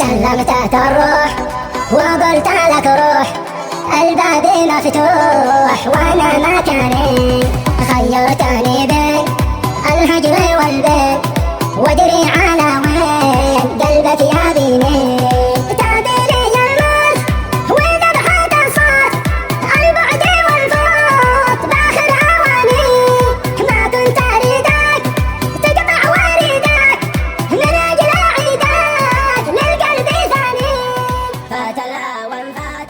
سلمتك الروح وقلت لك روح، الباب مفتوح وانا مكاني، خيرتني بين الهجر والبين، وادري على وين قلبك يبيني. تعديلي الموت وذبحة الصوت، البعد والفوت باخر اواني، ما كنت اريدك تقطع وريدك، من اجل اعيدك للقلب ثاني. فات الاوان فات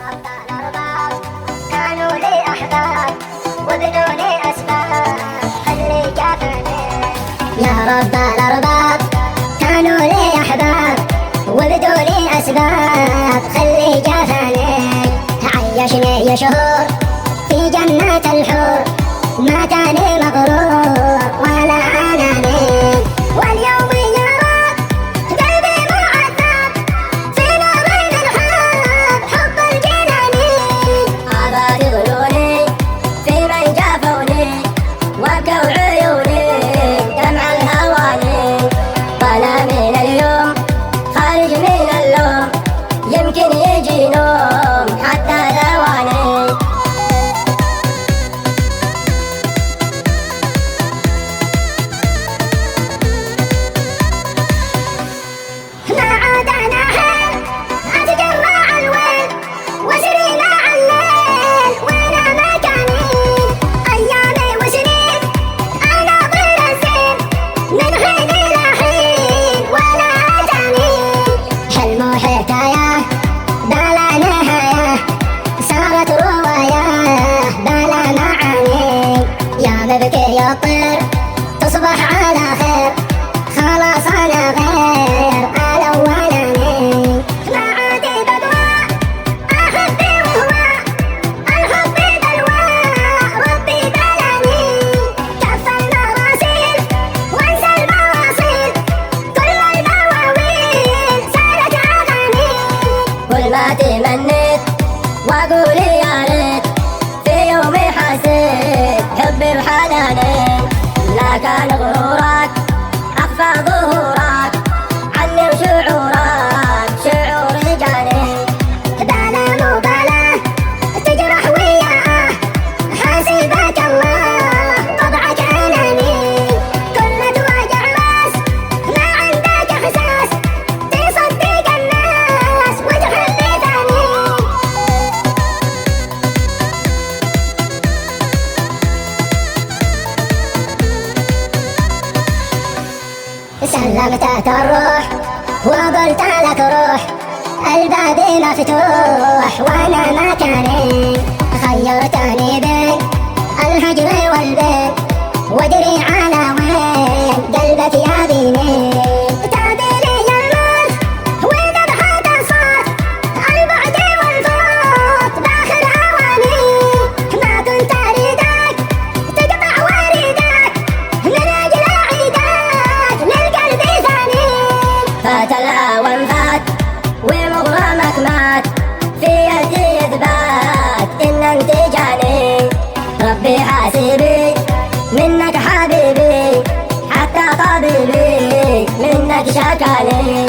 ابطال ارباب، كانوا لي احباب وبدون اسباب، خلي جفني يا رب الارباب، كانوا لي احباب وبدون اسباب، خلي جفني. عيشني شهور في جنة الحور، ما كاني مغرور ولا اناني، واليوم يرى قلبي معذب في نار الحب، حب الجناني. عباد ظنوني في من جافوني، وبكوا عيوني دمع الهواني، طلع من اليوم خارج من اللوم، يمكن يجي نوم حتى ثواني. ما عاد انا حيل اتجمع الويل، واسري مع الليل وانا مكاني، ايامي وسنين انا طير الزين، من حين الى حين ولا اتاني، حلم وحكايه بلا نهايه، صارت روايه بلا معاني، يا مبكي يا طير تصبح على خير، خلاص انا غير الاولاني. ما عاد بقوى احبي وهو الحب بلوى، ربي بلاني، كفى المراسيل وانسى المواصيل، كل المواويل صارت اغاني. كل ما تمنيت واقول يا ريت، في يومي حسيت حبي وحناني، لا كان غرورك اخفى ظهورك عني، وشعورك شعور جاني، بلا مبالاه تجرح وياه، حاسبك الله طبعك اناني، كلمة وجع راس ما عندك احساس، تصدق الناس وتخلي ثاني. سلمتك الروح وقلت لك روح، الباب مفتوح وانا مكاني، خيرتني بين الهجر والبين، وادري على وين قلبك يبيني. تعديلي الموت وذبحة الصوت، البعد والفوت باخر اواني، ما كنت اريدك تقطع وريدك، من اجل اعيدك للقلب ثاني. فات الاوان فات ومغرمك مات، في يدي اثبات ان انت جاني، ربي حاسبي منك حبيبي، حتى طبيبي منك شكاني.